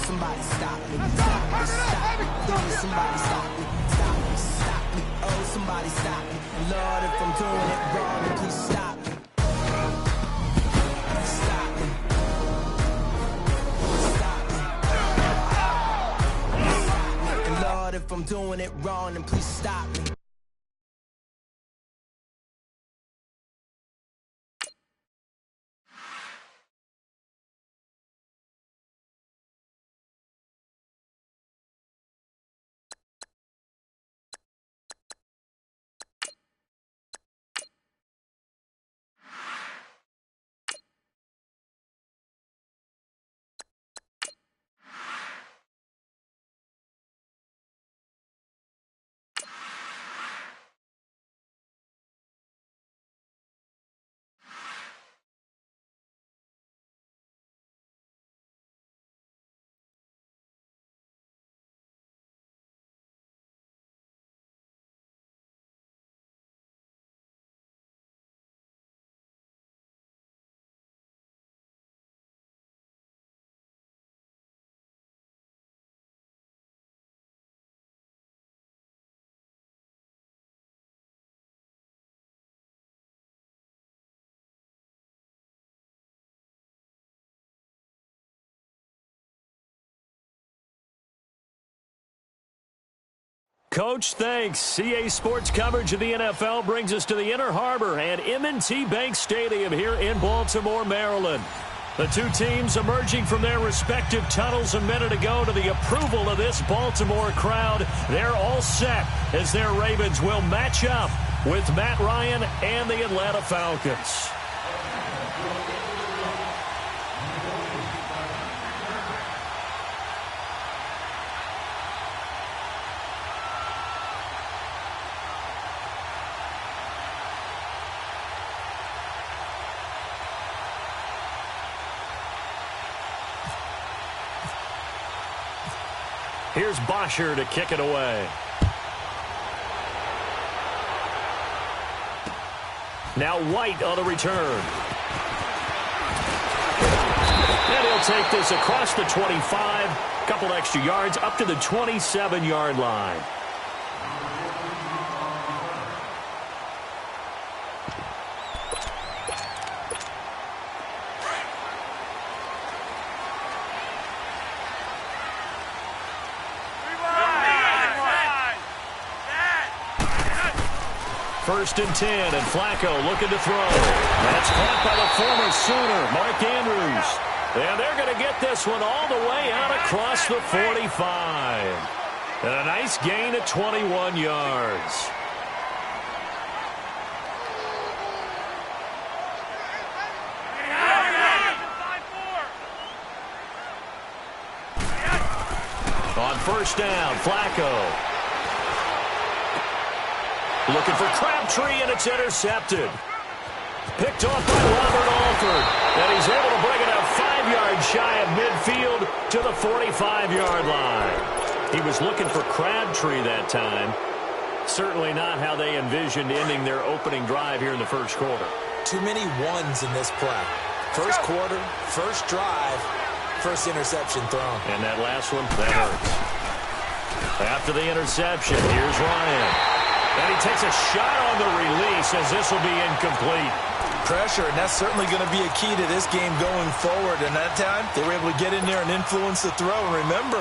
somebody stop me. Stop me, stop me. Please, somebody stop me. Stop me, stop me. Oh, somebody stop me. Lord, if I'm doing it wrong, then please stop me. Stop me. Stop me. Stop me. And Lord, if I'm doing it wrong, then please stop me. Coach, thanks. CA Sports coverage of the NFL brings us to the Inner Harbor and M&T Bank Stadium here in Baltimore, Maryland. The two teams emerging from their respective tunnels a minute ago to the approval of this Baltimore crowd. They're all set as their Ravens will match up with Matt Ryan and the Atlanta Falcons. Here's Bosher to kick it away. Now White on the return. And he'll take this across the 25. Couple extra yards up to the 27-yard line. First and 10, and Flacco looking to throw. That's caught by the former Sooner, Mark Andrews. And they're going to get this one all the way out across the 45. And a nice gain at 21 yards. On first down, Flacco. Looking for Crabtree, and it's intercepted. Picked off by Robert Alford. And he's able to bring it up 5 yards shy of midfield to the 45-yard line. He was looking for Crabtree that time. Certainly not how they envisioned ending their opening drive here in the first quarter. Too many ones in this play. First quarter, first drive, first interception thrown. And that last one, that hurts. After the interception, here's Ryan. And he takes a shot on the release as this will be incomplete. Pressure, and that's certainly going to be a key to this game going forward. And that time, they were able to get in there and influence the throw. And remember,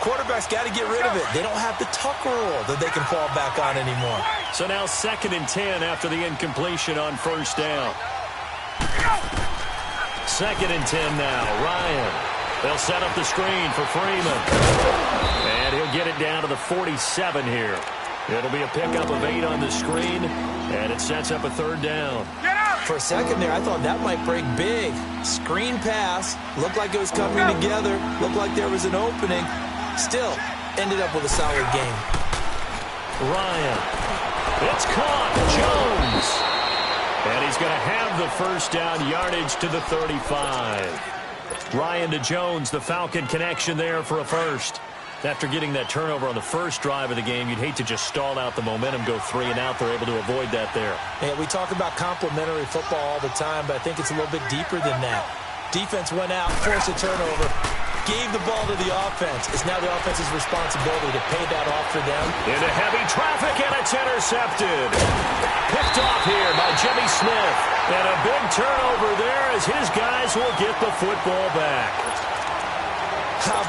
quarterbacks got to get rid of it. They don't have the Tucker rule that they can fall back on anymore. So now 2nd and 10 after the incompletion on first down. 2nd and 10 now. Ryan. They'll set up the screen for Freeman. And he'll get it down to the 47 here. It'll be a pickup of 8 on the screen, and it sets up a 3rd down. For a second there, I thought that might break big. Screen pass, looked like it was coming together, looked like there was an opening. Still, ended up with a solid game. Ryan. It's caught. Jones. And he's going to have the first down yardage to the 35. Ryan to Jones, the Falcon connection there for a first. After getting that turnover on the first drive of the game, you'd hate to just stall out the momentum, go 3 and out. They're able to avoid that there. Yeah, we talk about complementary football all the time, but I think it's a little bit deeper than that. Defense went out, forced a turnover. gave the ball to the offense. It's now the offense's responsibility to pay that off for them. Into heavy traffic, and it's intercepted. Picked off here by Jimmy Smith. And a big turnover there as his guys will get the football back.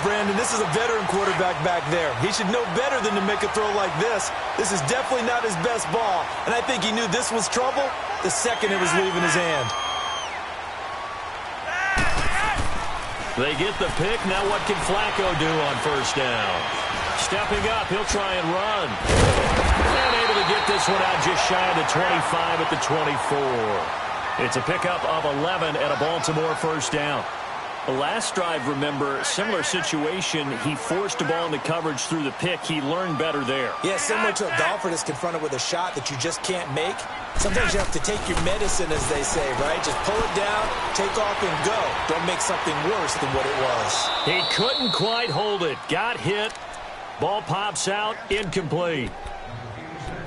Brandon, this is a veteran quarterback back there. He should know better than to make a throw like this. This is definitely not his best ball, and I think he knew this was trouble the second it was leaving his hand. They get the pick. Now what can Flacco do on first down? Stepping up, he'll try and run. And able to get this one out just shy of the 25 at the 24. It's a pickup of 11 and a Baltimore first down. The last drive, remember, similar situation. He forced the ball into coverage through the pick. He learned better there. Yeah, similar to a golfer that's confronted with a shot that you just can't make. Sometimes you have to take your medicine, as they say, right? Just pull it down, take off, and go. Don't make something worse than what it was. He couldn't quite hold it. Got hit. Ball pops out. Incomplete.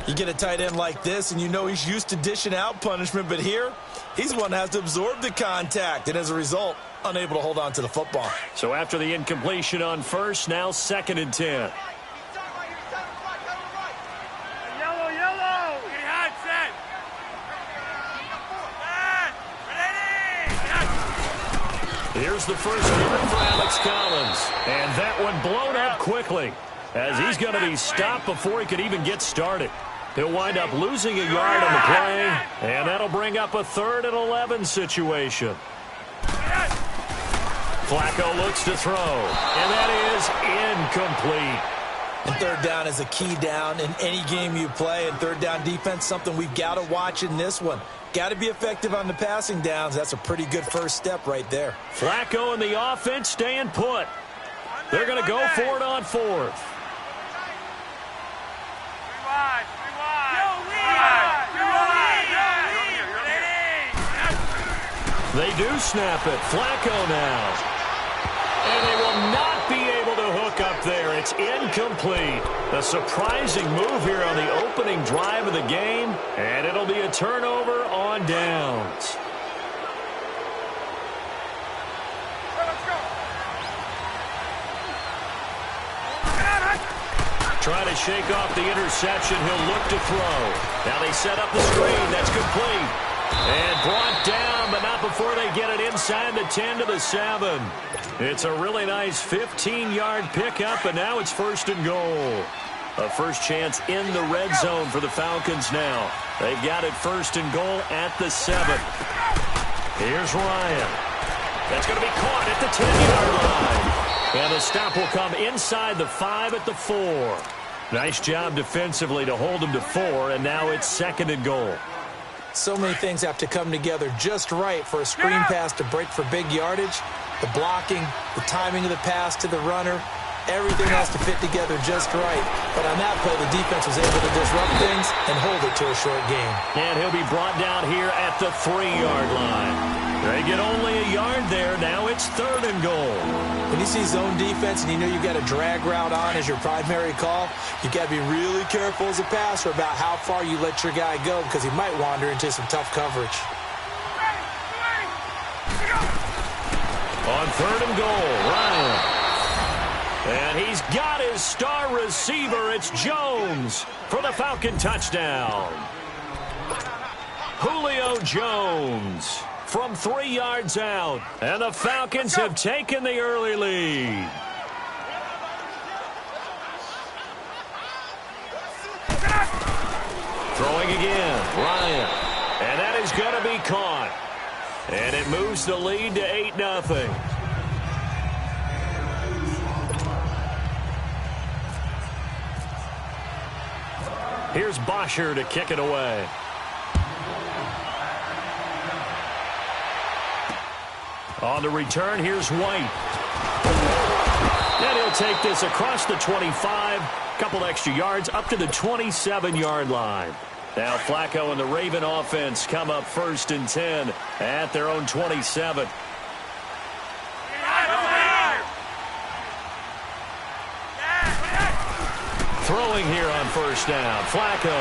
You get a tight end like this, and you know he's used to dishing out punishment, but here, he's one that has to absorb the contact, and as a result, unable to hold on to the football. So after the incompletion on first, now 2nd and 10. Here's the first given for Alex Collins. And that one blown up quickly as he's going to be stopped before he could even get started. He'll wind up losing a yard on the play, and that'll bring up a 3rd and 11 situation. Flacco looks to throw, and that is incomplete. And 3rd down is a key down in any game you play, and 3rd down defense, something we've got to watch in this one. Got to be effective on the passing downs. That's a pretty good first step right there. Flacco and the offense staying put. They're going to go for it on 4th. They do snap it. Flacco now. And they will not be able to hook up there. It's incomplete. A surprising move here on the opening drive of the game. And it'll be a turnover on downs. Trying to shake off the interception. He'll look to throw. Now they set up the screen. That's complete. And brought down, but not before they get it inside the 10 to the 7. It's a really nice 15-yard pickup, and now it's 1st and goal. A first chance in the red zone for the Falcons now. They've got it 1st and goal at the 7. Here's Ryan. That's going to be caught at the 10-yard line. And the stop will come inside the 5 at the 4. Nice job defensively to hold him to 4, and now it's 2nd and goal. So many things have to come together just right for a screen pass to break for big yardage. The blocking, the timing of the pass to the runner, everything has to fit together just right. But on that play, the defense was able to disrupt things and hold it to a short game. And he'll be brought down here at the 3-yard line. They get only a yard there. Now it's 3rd and goal. When you see zone defense and you know you've got a drag route on as your primary call, you've got to be really careful as a passer about how far you let your guy go because he might wander into some tough coverage. On 3rd and goal, Ryan. And he's got his star receiver. It's Jones for the Falcon touchdown. Julio Jones from 3 yards out. And the Falcons have taken the early lead. Throwing again, Ryan. And that is going to be caught. And it moves the lead to 8-0. Here's Bosher to kick it away. On the return, here's White. And he'll take this across the 25. Couple extra yards up to the 27-yard line. Now Flacco and the Raven offense come up 1st and 10 at their own 27. Throwing here on 1st down, Flacco.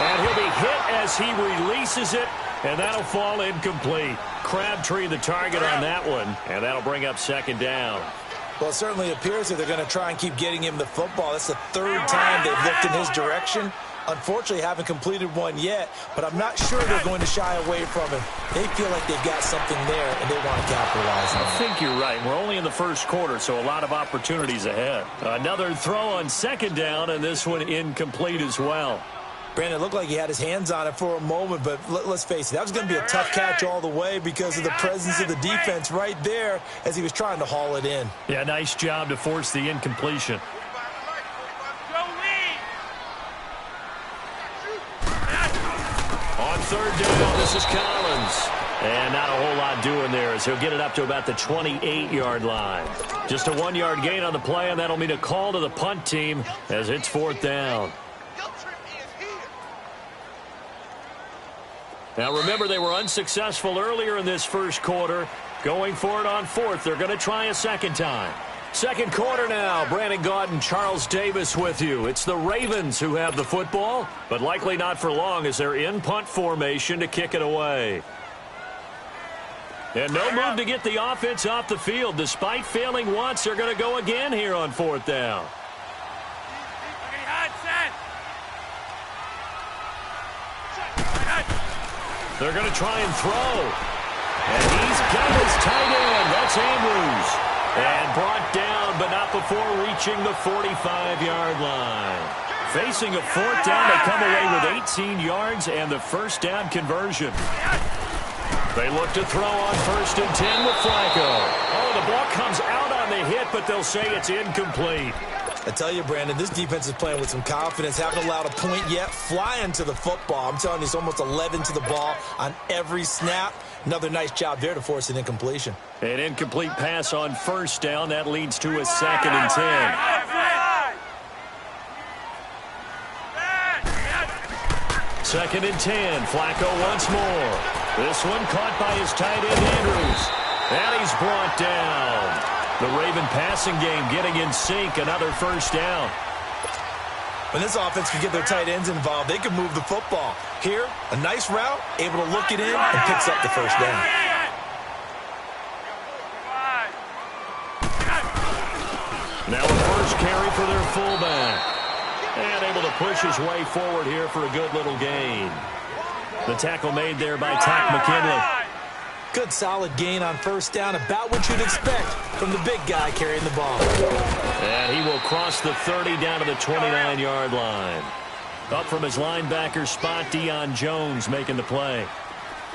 And he'll be hit as he releases it, and that'll fall incomplete. Crabtree the target on that one, and that'll bring up second down. Well, it certainly appears that they're going to try and keep getting him the football. That's the third time they've looked in his direction. Unfortunately, haven't completed one yet, but I'm not sure they're going to shy away from him. They feel like they've got something there, and they want to capitalize on it. I think you're right. We're only in the first quarter, so a lot of opportunities ahead. Another throw on second down, and this one incomplete as well. Brandon, it looked like he had his hands on it for a moment, but let's face it, that was going to be a tough catch all the way because of the presence of the defense right there as he was trying to haul it in. Yeah, nice job to force the incompletion. On third down, this is Collins. And not a whole lot doing there as he'll get it up to about the 28-yard line. Just a 1-yard gain on the play, and that'll mean a call to the punt team as it's fourth down. Now, remember, they were unsuccessful earlier in this first quarter. Going for it on fourth. They're going to try a second time. Second quarter now. Brandon Gaudin, Charles Davis with you. It's the Ravens who have the football, but likely not for long as they're in punt formation to kick it away. And no move to get the offense off the field. Despite failing once, they're going to go again here on fourth down. They're going to try and throw. And he's got his tight end. That's Andrews. And brought down, but not before reaching the 45-yard line. Facing a fourth down, they come away with 18 yards and the first down conversion. They look to throw on 1st and 10 with Flacco. Oh, the ball comes out on the hit, but they'll say it's incomplete. I tell you, Brandon, this defense is playing with some confidence. Haven't allowed a point yet. Flying to the football. I'm telling you, it's almost 11 to the ball on every snap. Another nice job there to force an incompletion. An incomplete pass on first down. That leads to a 2nd and 10. Second and 10. Flacco once more. This one caught by his tight end, Andrews. And he's brought down. The Raven passing game getting in sync. Another first down. When this offense can get their tight ends involved, they can move the football. Here, a nice route, able to look it in, and picks up the first down. Now a first carry for their fullback. And able to push his way forward here for a good little gain. The tackle made there by Tack McKinley. Good solid gain on first down, about what you'd expect from the big guy carrying the ball. And he will cross the 30 down to the 29-yard line. Up from his linebacker spot, Deion Jones making the play.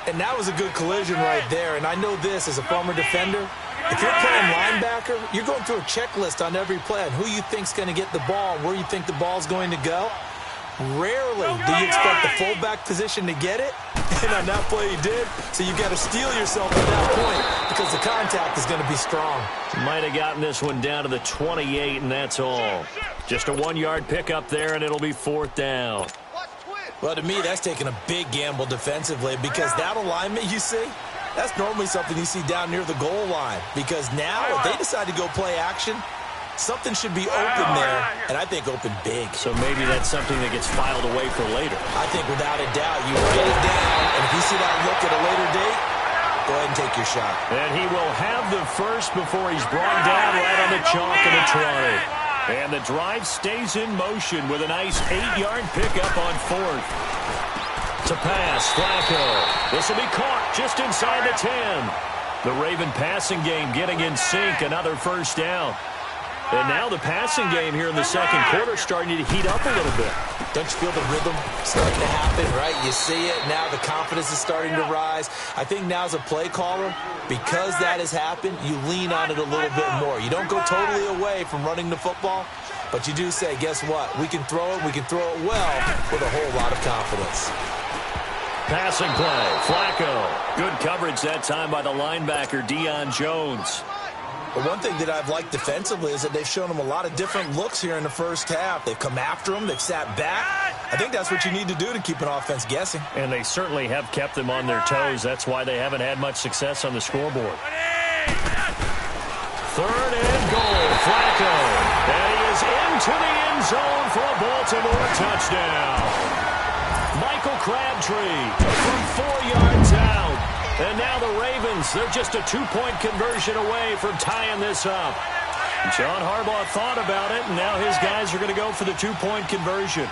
And that was a good collision right there. And I know this as a former defender. If you're playing linebacker, you're going through a checklist on every play on who you think's going to get the ball, where you think the ball's going to go. Rarely do you expect the fullback position to get it. And on that play he did. So you've got to steel yourself at that point because the contact is going to be strong. Might have gotten this one down to the 28, and that's all. Just a 1-yard pickup there, and it'll be fourth down. Well, to me, that's taking a big gamble defensively because that alignment you see, that's normally something you see down near the goal line. Because now, if they decide to go play action, something should be open there, and I think open big. So maybe that's something that gets filed away for later. I think without a doubt, you write it down, and if you see that look at a later date, go ahead and take your shot. And he will have the first before he's brought down right on the chalk of the 20. And the drive stays in motion with a nice 8-yard pickup on fourth. To pass, Flacco. This will be caught just inside the 10. The Raven passing game getting in sync, another first down. And now the passing game here in the second quarter starting to heat up a little bit. Don't you feel the rhythm starting to happen, right? You see it. Now the confidence is starting to rise. I think now as a play caller, because that has happened, you lean on it a little bit more. You don't go totally away from running the football, but you do say, guess what? We can throw it well with a whole lot of confidence. Passing play, Flacco. Good coverage that time by the linebacker, Deion Jones. But one thing that I've liked defensively is that they've shown him a lot of different looks here in the first half. They've come after him. They've sat back. I think that's what you need to do to keep an offense guessing. And they certainly have kept them on their toes. That's why they haven't had much success on the scoreboard. Third and goal, Flacco. And he is into the end zone for a Baltimore touchdown. Michael Crabtree from 4 yards out. And now the Ravens, they're just a 2-point conversion away from tying this up. John Harbaugh thought about it, and now his guys are going to go for the 2-point conversion.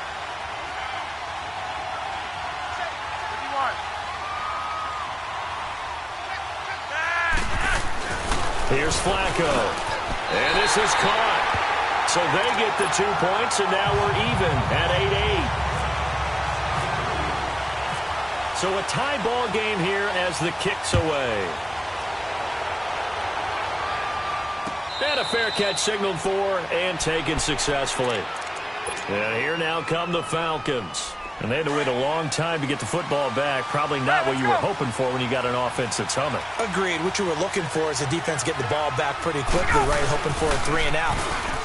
Here's Flacco. And this is caught. So they get the 2 points, and now we're even at 8-8. So a tie ball game here as the kick's away. And a fair catch signaled for and taken successfully. And here now come the Falcons. And they had to wait a long time to get the football back. Probably not what you were hoping for when you got an offense that's humming. Agreed. What you were looking for is the defense getting the ball back pretty quickly, right? Hoping for a 3-and-out.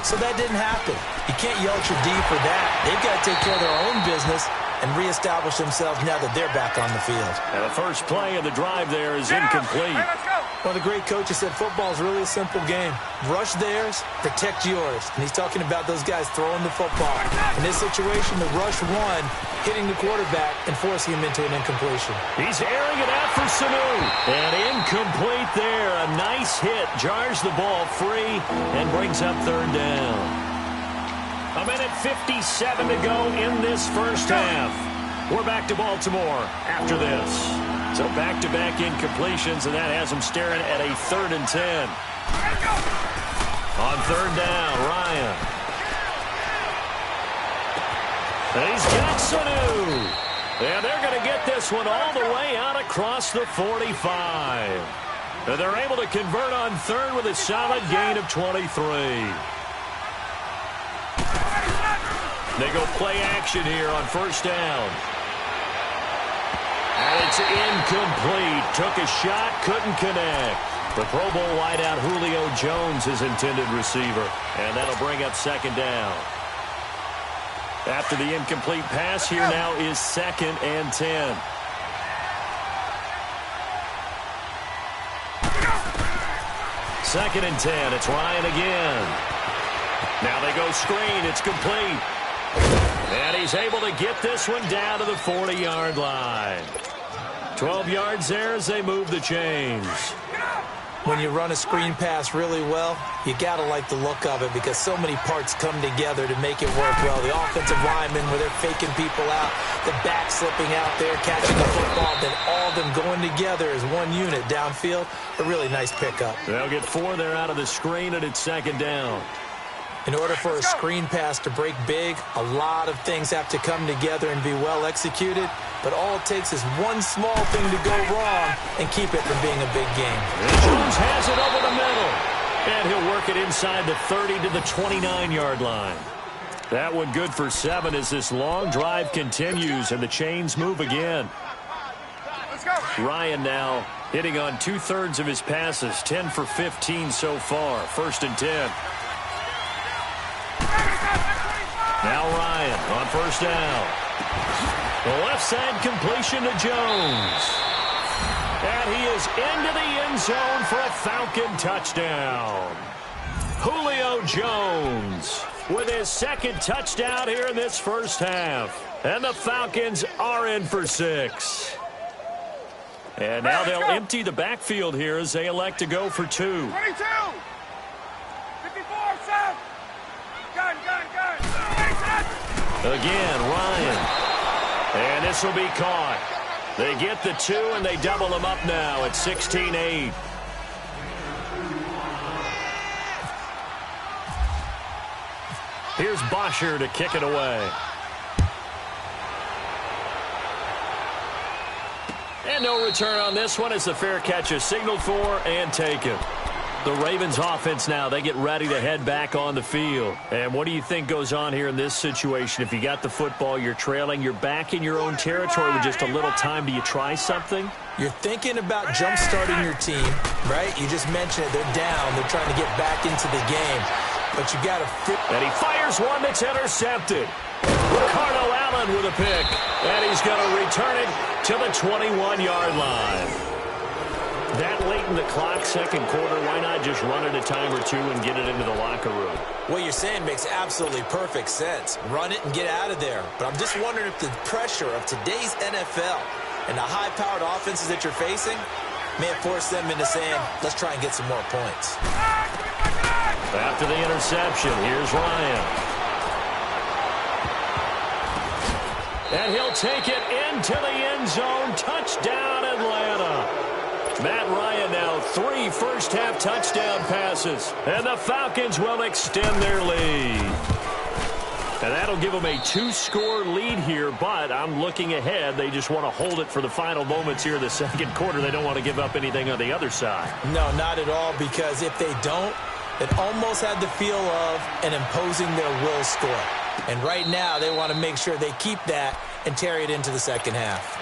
So that didn't happen. You can't yell at your D for that. They've got to take care of their own business and reestablish themselves now that they're back on the field. And the first play of the drive there is incomplete. Well, the great coach has said football is really a simple game. Rush theirs, protect yours. And he's talking about those guys throwing the football. In this situation, the rush one, hitting the quarterback and forcing him into an incompletion. He's airing it out for Sanu. And incomplete there. A nice hit. Jars the ball free and brings up third down. 1:57 to go in this first half. We're back to Baltimore after this. So back-to-back incompletions, and that has them staring at a 3rd and 10. On third down, Ryan. And he's got Sanu. And they're going to get this one all the way out across the 45. And they're able to convert on third with a solid gain of 23. They go play action here on first down. And it's incomplete. Took a shot, couldn't connect. The Pro Bowl wideout Julio Jones, his intended receiver. And that'll bring up second down. After the incomplete pass, here now is 2nd and 10. Second and 10. It's Ryan again. Now they go screen. It's complete. And he's able to get this one down to the 40-yard line. 12 yards there as they move the chains. When you run a screen pass really well, you got to like the look of it because so many parts come together to make it work well. The offensive linemen, where they're faking people out, the back slipping out there, catching the football, then all of them going together as one unit downfield. A really nice pickup. They'll get 4 there out of the screen, and it's second down. In order for a screen pass to break big, a lot of things have to come together and be well executed. But all it takes is one small thing to go wrong and keep it from being a big game. And Jones has it over the middle. And he'll work it inside the 30 to the 29-yard line. That one good for 7 as this long drive continues and the chains move again. Ryan now hitting on 2/3 of his passes, 10 for 15 so far. 1st and 10. Now Ryan on first down. The left side completion to Jones. And he is into the end zone for a Falcon touchdown. Julio Jones with his 2nd touchdown here in this first half. And the Falcons are in for 6. And now they'll empty the backfield here as they elect to go for 2. 22. 54, 7. Gun. Again, Ryan. And this will be caught. They get the 2, and they double them up now at 16-8. Here's Bosher to kick it away. And no return on this one as the fair catch is signaled for and taken. The Ravens offense now, they get ready to head back on the field. And what do you think goes on here in this situation? If you got the football, you're trailing, you're back in your own territory with just a little time. Do you try something? You're thinking about jump-starting your team, right? You just mentioned it. They're down. They're trying to get back into the game. But you got to fit. And he fires one that's intercepted. Ricardo Allen with a pick. And he's going to return it to the 21-yard line. That late in the clock, second quarter, why not just run it a time or 2 and get it into the locker room? What you're saying makes absolutely perfect sense. Run it and get out of there. But I'm just wondering if the pressure of today's NFL and the high-powered offenses that you're facing May have forced them into saying, let's try and get some more points. After the interception, here's Ryan. And he'll take it into the end zone. Touchdown, Atlanta. Matt Ryan now 3 first-half touchdown passes. And the Falcons will extend their lead. And that'll give them a 2-score lead here, but I'm looking ahead. They just want to hold it for the final moments here in the second quarter. They don't want to give up anything on the other side. No, not at all, because if they don't, it almost had the feel of an imposing their will score. And right now, they want to make sure they keep that and carry it into the second half.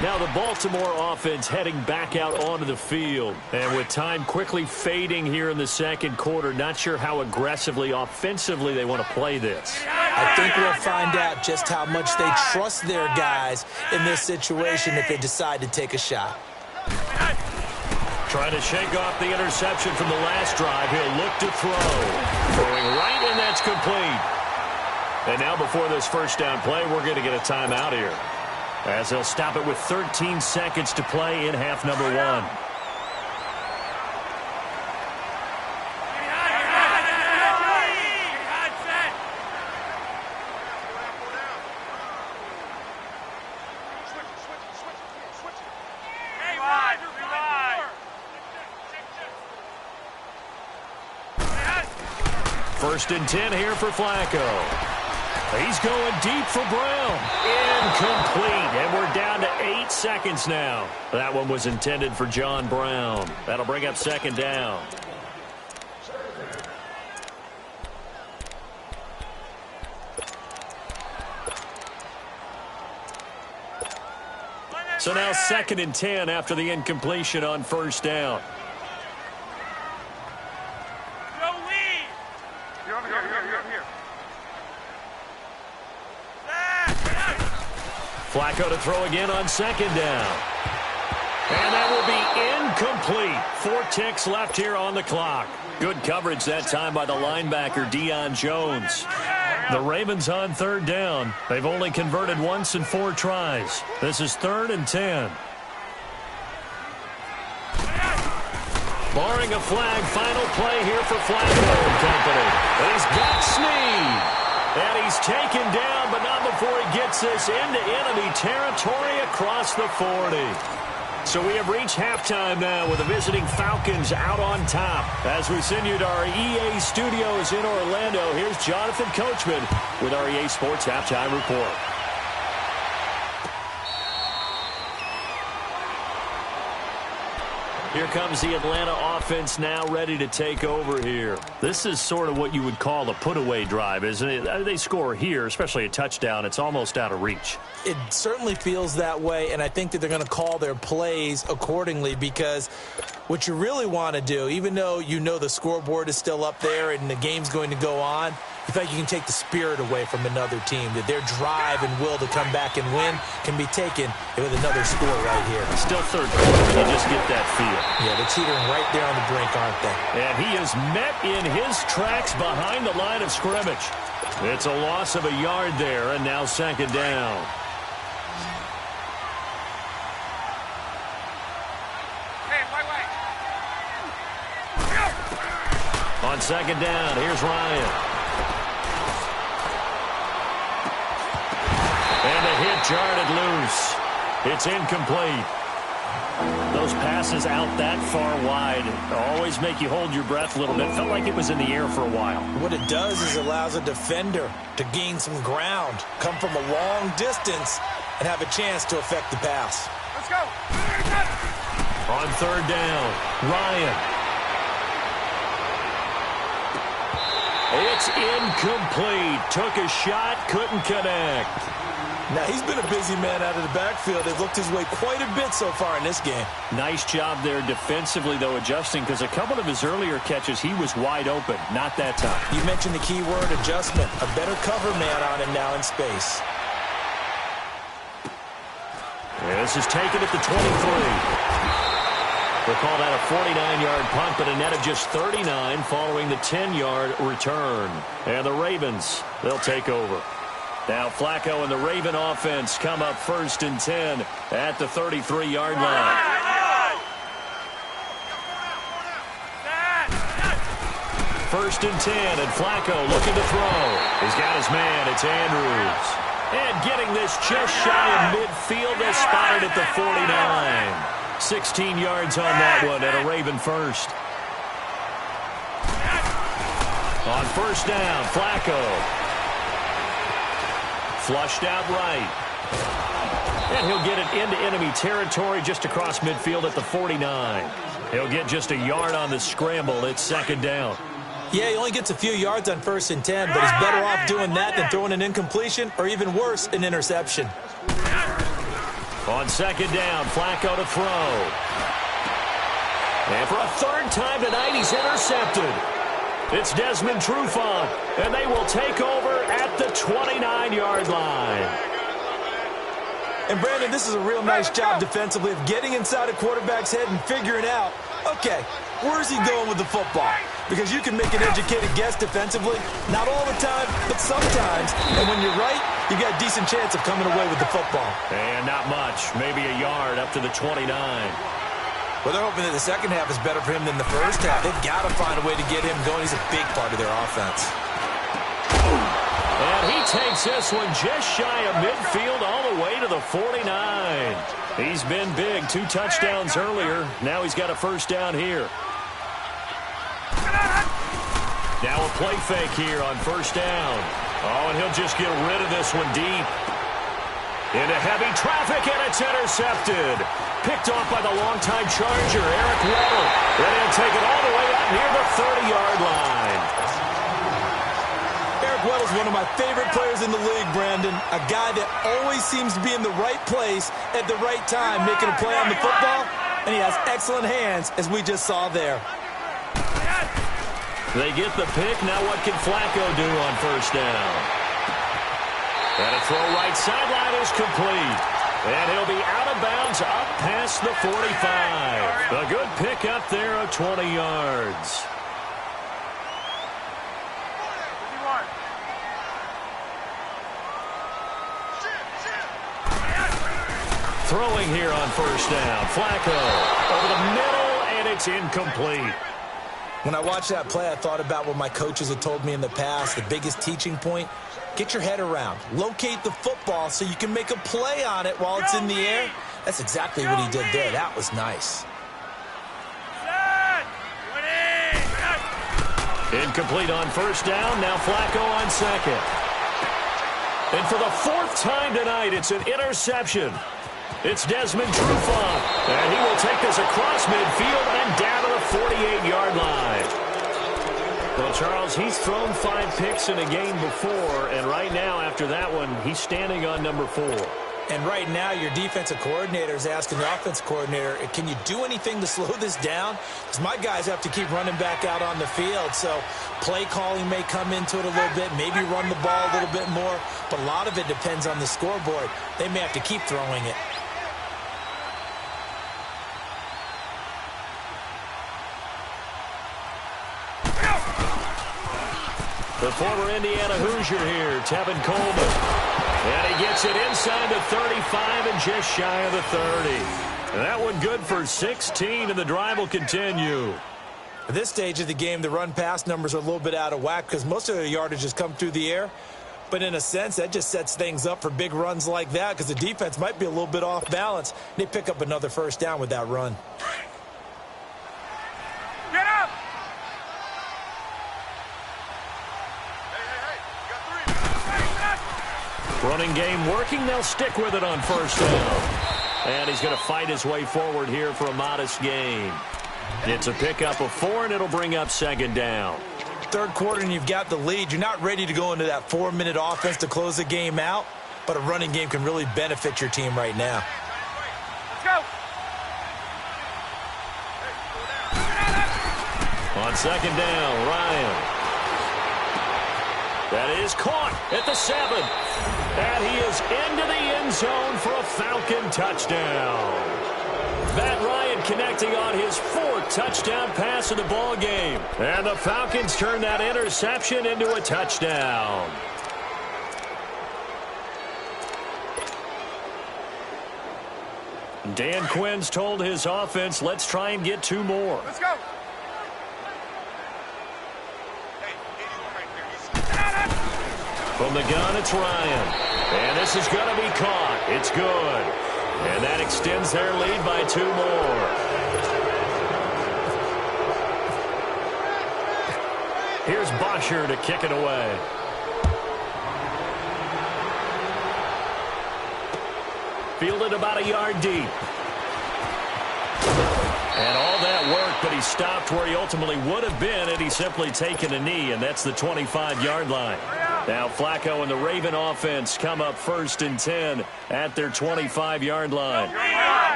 Now the Baltimore offense heading back out onto the field. And with time quickly fading here in the second quarter, not sure how aggressively, offensively they want to play this. I think we'll find out just how much they trust their guys in this situation if they decide to take a shot. Trying to shake off the interception from the last drive. He'll look to throw. Throwing right, and that's complete. And now before this first down play, we're going to get a timeout here, as they'll stop it with 13 seconds to play in half number 1. First and 10 here for Flacco. He's going deep for Brown. Incomplete. And we're down to 8 seconds now. That one was intended for John Brown. That'll bring up second down. So now second and 10 after the incompletion on first down. Flacco to throw again on second down. And that will be incomplete. 4 ticks left here on the clock. Good coverage that time by the linebacker, Deion Jones. The Ravens on third down. They've only converted once in 4 tries. This is 3rd and 10. Barring a flag, final play here for Flacco and company. And he's got Snead. And he's taken down, but not before he gets this into enemy territory across the 40. So we have reached halftime now with the visiting Falcons out on top. As we send you to our EA studios in Orlando, here's Jonathan Coachman with our EA Sports Halftime Report. Here comes the Atlanta offense now ready to take over here. This is sort of what you would call a put-away drive, isn't it? They score here, especially a touchdown. It's almost out of reach. It certainly feels that way, and I think that they're going to call their plays accordingly, because what you really want to do, even though you know the scoreboard is still up there and the game's going to go on, you feel like you can take the spirit away from another team, that their drive and will to come back and win can be taken with another score right here. Still third quarter. You just get that feel. Yeah, they're teetering right there on the brink, aren't they? And he is met in his tracks behind the line of scrimmage. It's a loss of a yard there, and now second down. On second down, here's Ryan. And the hit jarred loose. It's incomplete. Those passes out that far wide always make you hold your breath a little bit. Felt like it was in the air for a while. What it does is allows a defender to gain some ground, come from a long distance, and have a chance to affect the pass. Let's go. On third down, Ryan. It's incomplete. Took a shot, couldn't connect. Now, he's been a busy man out of the backfield. They've looked his way quite a bit so far in this game. Nice job there defensively, though, adjusting, because a couple of his earlier catches, he was wide open. Not that time. You mentioned the key word, adjustment. A better cover man on him now in space. Yeah, this is taken at the 23. We'll call that a 49-yard punt, but a net of just 39 following the 10-yard return. And the Ravens, they'll take over. Now Flacco and the Raven offense come up first and 10 at the 33-yard line. 1st and 10, and Flacco looking to throw. He's got his man. It's Andrews. And getting this just shy of midfield. They spotted at the 49. 16 yards on that one and a Raven first. On 1st down, Flacco. Flushed out right. And he'll get it into enemy territory just across midfield at the 49. He'll get just a yard on the scramble. It's 2nd down. Yeah, he only gets a few yards on 1st and 10, but he's better off doing that than throwing an incompletion or even worse, an interception. On 2nd down, Flacco to throw. And for a 3rd time tonight, he's intercepted. It's Desmond Trufant, and they will take over at the 29-yard line. And, Brandon, this is a real nice job defensively of getting inside a quarterback's head and figuring out, okay, where's he going with the football? Because you can make an educated guess defensively, not all the time, but sometimes. And when you're right, you got a decent chance of coming away with the football. And not much, maybe a yard up to the 29. Well, they're hoping that the second half is better for him than the first half. They've got to find a way to get him going. He's a big part of their offense. And he takes this one just shy of midfield all the way to the 49. He's been big. 2 touchdowns earlier. Now he's got a 1st down here. Now a play fake here on 1st down. Oh, and he'll just get rid of this one deep. Into heavy traffic, and it's intercepted. Picked off by the longtime Charger, Eric Weddle. Then he'll take it all the way up near the 30-yard line. Eric Weddle's one of my favorite players in the league, Brandon. A guy that always seems to be in the right place at the right time, making a play on the football, and he has excellent hands, as we just saw there. They get the pick. Now what can Flacco do on 1st down? And a throw right sideline is complete. And he'll be out of bounds up past the 45. A good pick up there of 20 yards. Throwing here on 1st down. Flacco over the middle, and it's incomplete. When I watched that play, I thought about what my coaches had told me in the past. The biggest teaching point, get your head around. Locate the football so you can make a play on it while it's in the air. That's exactly what he did there. That was nice. Incomplete on 1st down. Now Flacco on 2nd. And for the 4th time tonight, it's an interception. It's Desmond Trufant, and he will take this across midfield and down to the 48-yard line. Well, Charles, he's thrown 5 picks in a game before, and right now, after that one, he's standing on number 4. And right now, your defensive coordinator is asking the offensive coordinator, can you do anything to slow this down? Because my guys have to keep running back out on the field, so play calling may come into it a little bit, maybe run the ball a little bit more, but a lot of it depends on the scoreboard. They may have to keep throwing it. The former Indiana Hoosier here, Tevin Coleman. And he gets it inside the 35 and just shy of the 30. And that one good for 16, and the drive will continue. At this stage of the game, the run-pass numbers are a little bit out of whack because most of the yardage has come through the air. But in a sense, that just sets things up for big runs like that because the defense might be a little bit off balance. They pick up another 1st down with that run. Get up! Running game working. They'll stick with it on 1st down. And he's going to fight his way forward here for a modest gain. It's a pickup of 4, and it'll bring up 2nd down. 3rd quarter, and you've got the lead. You're not ready to go into that 4-minute offense to close the game out, but a running game can really benefit your team right now. Let's go! On 2nd down, Ryan. That is caught at the 7. And he is into the end zone for a Falcon touchdown. Matt Ryan connecting on his 4th touchdown pass of the ball game. And the Falcons turn that interception into a touchdown. Dan Quinn's told his offense, let's try and get 2 more. Let's go! From the gun, it's Ryan. And this is going to be caught. It's good. And that extends their lead by 2 more. Here's Bosher to kick it away. Fielded about a yard deep. And all that work, but he stopped where he ultimately would have been had he simply taken a knee, and that's the 25-yard line. Now Flacco and the Raven offense come up 1st and 10 at their 25-yard line.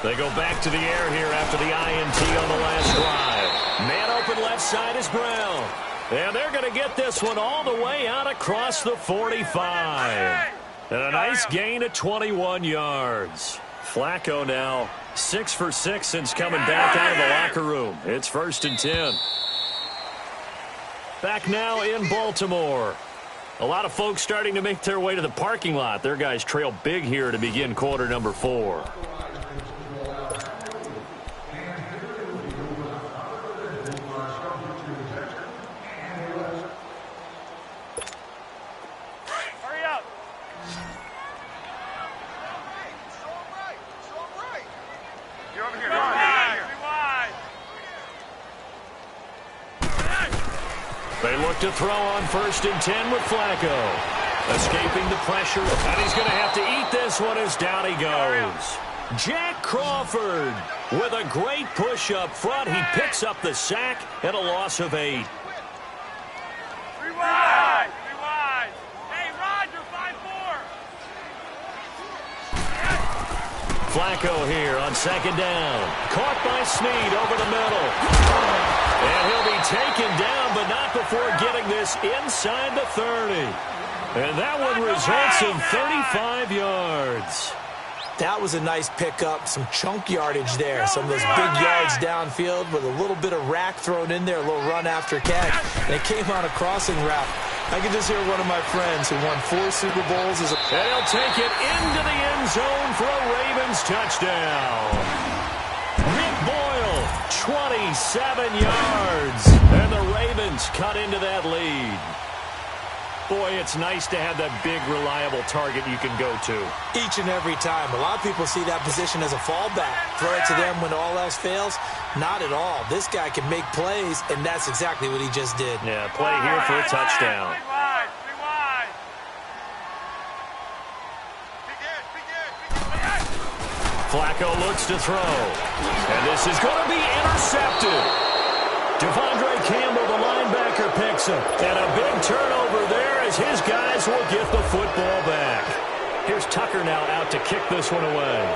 They go back to the air here after the INT on the last drive. Man open left side is Brown. And they're going to get this one all the way out across the 45. And a nice gain of 21 yards. Flacco now 6 for 6 since coming back out of the locker room. It's 1st and 10. Back now in Baltimore. A lot of folks starting to make their way to the parking lot. Their guys trail big here to begin quarter number 4. They look to throw on 1st and 10 with Flacco. Escaping the pressure, and he's going to have to eat this one as down he goes. Jack Crawford with a great push up front. He picks up the sack and a loss of 8. 3 wide. 3 wide. Hey, Roger, 5-4. Flacco here on 2nd down. Caught by Snead over the middle. And he'll be taken down, but not before getting this inside the 30. And that one results in 35 yards. That was a nice pickup, some chunk yardage there. Some of those big yards downfield with a little bit of rack thrown in there, a little run after catch. And it came on a crossing route. I can just hear one of my friends who won 4 Super Bowls as a... And he'll take it into the end zone for a Ravens touchdown. Nick Boyle, 27 yards. And the Ravens cut into that lead. Boy, it's nice to have that big, reliable target you can go to. Each and every time. A lot of people see that position as a fallback. Throw it to them when all else fails. Not at all. This guy can make plays, and that's exactly what he just did. Yeah, play here for a touchdown. 3 wide. 3 wide. Flacco looks to throw. And this is going to be intercepted. Devondre Campbell, the linebacker, picks him. And a big turnover there as his guys will get the football back. Here's Tucker now out to kick this one away.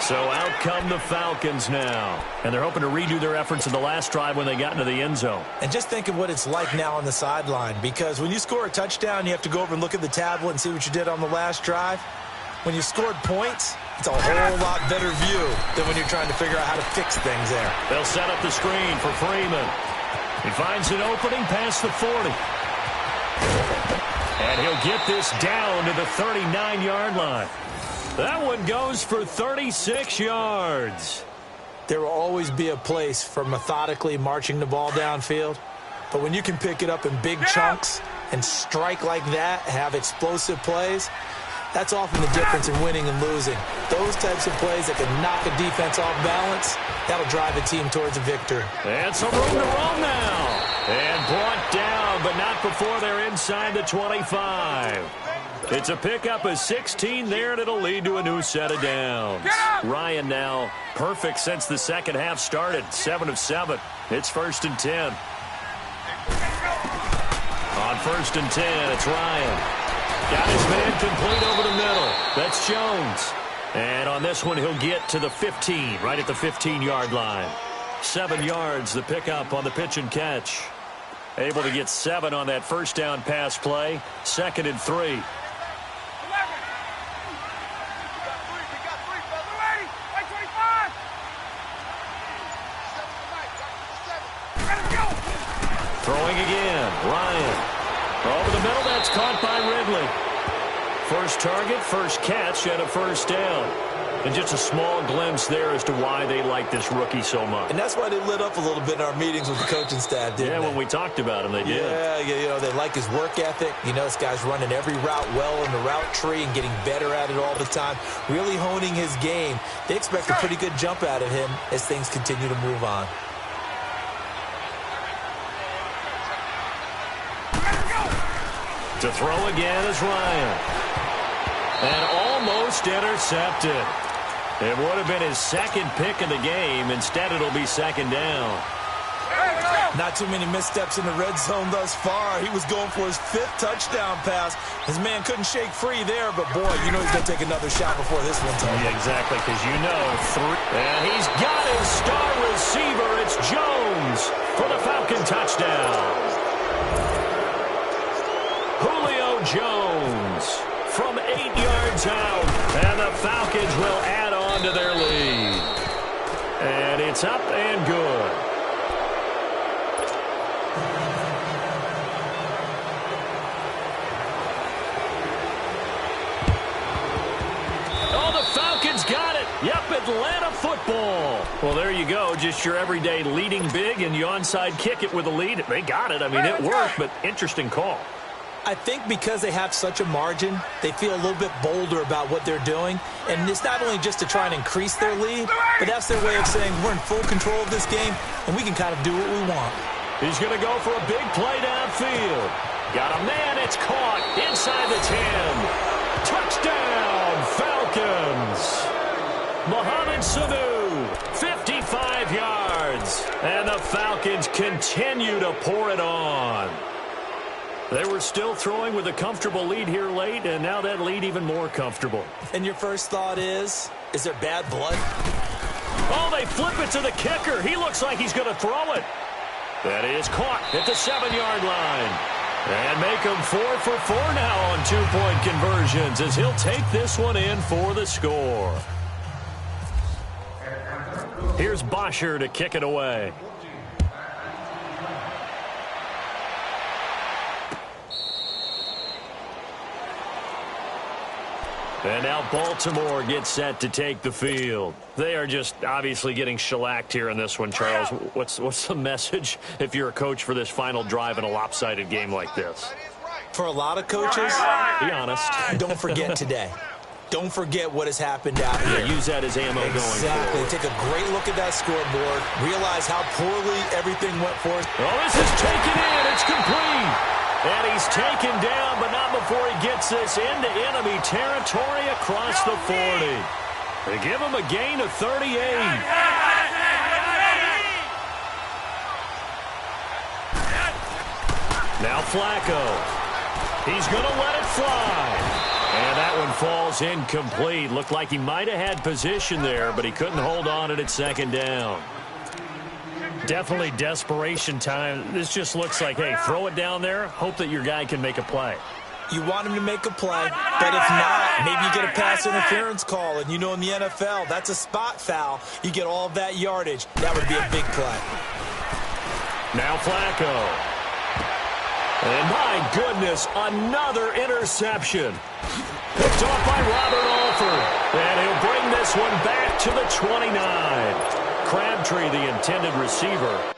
So out come the Falcons now. And they're hoping to redo their efforts in the last drive when they got into the end zone. And just think of what it's like now on the sideline. Because when you score a touchdown, you have to go over and look at the tablet and see what you did on the last drive. When you scored points, it's a whole lot better view than when you're trying to figure out how to fix things there. They'll set up the screen for Freeman. He finds an opening past the 40. And he'll get this down to the 39-yard line. That one goes for 36 yards. There will always be a place for methodically marching the ball downfield. But when you can pick it up in big chunks and strike like that, have explosive plays, that's often the difference in winning and losing. Those types of plays that can knock a defense off balance, that'll drive a team towards a victory. And some room to roam now. And brought down, but not before they're inside the 25. It's a pickup of 16 there, and it'll lead to a new set of downs. Ryan now perfect since the second half started, 7 of 7. It's 1st and 10. On 1st and 10, it's Ryan. Got his man complete over the middle. That's Jones. And on this one, he'll get to the 15, right at the 15-yard line. 7 yards, the pickup on the pitch and catch. Able to get 7 on that first down pass play. 2nd and 3. Throwing again, Ryan. Over the middle, that's caught by Ridley. First target, first catch, and a first down. And just a small glimpse there as to why they like this rookie so much. And that's why they lit up a little bit in our meetings with the coaching staff, didn't they? Yeah, when we talked about him, they did. Yeah, you know, they like his work ethic. You know, this guy's running every route well in the route tree and getting better at it all the time, really honing his game. They expect a pretty good jump out of him as things continue to move on. To throw again is Ryan. And almost intercepted. It would have been his second pick of the game. Instead, it'll be second down. Not too many missteps in the red zone thus far. He was going for his 5th touchdown pass. His man couldn't shake free there, but boy, you know he's going to take another shot before this one's over. Yeah, exactly, because you know, and he's got his star receiver. It's Jones for the Falcon touchdown. Julio Jones from 8 yards out, and the Falcons will add on to their lead. And it's up and good. Oh, the Falcons got it. Yep, Atlanta football. Well, there you go. Just your everyday leading big, and you onside kick it with a lead. They got it. I mean, it worked, but interesting call. I think because they have such a margin, they feel a little bit bolder about what they're doing. And it's not only just to try and increase their lead, but that's their way of saying we're in full control of this game, and we can kind of do what we want. He's going to go for a big play downfield. Got a man. It's caught inside the 10. Touchdown, Falcons. Mohamed Sanu, 55 yards. And the Falcons continue to pour it on. They were still throwing with a comfortable lead here late, and now that lead even more comfortable. And your first thought is there bad blood? Oh, they flip it to the kicker. He looks like he's going to throw it. That is caught at the 7-yard line. And make him 4 for 4 now on 2-point conversions as he'll take this one in for the score. Here's Bosher to kick it away. And now Baltimore gets set to take the field. They are just obviously getting shellacked here in this one, Charles. What's the message if you're a coach for this final drive in a lopsided game like this? For a lot of coaches, be honest. Don't forget today. Don't forget what has happened out here. Yeah, use that as ammo going forward. Exactly. Take a great look at that scoreboard. Realize how poorly everything went for us. Oh, this is taken in. It's complete. And he's taken down, but not before he gets this into enemy territory across the 40. They give him a gain of 38. Now Flacco. He's going to let it fly. And that one falls incomplete. Looked like he might have had position there, but he couldn't hold on it at second down. Definitely desperation time. This just looks like, hey, throw it down there, hope that your guy can make a play. You want him to make a play, but if not, maybe you get a pass interference call. And you know in the NFL, that's a spot foul. You get all of that yardage. That would be a big play. Now Flacco. And my goodness, another interception. Picked off by Robert Alford. And he'll bring this one back to the 29. Crabtree, the intended receiver,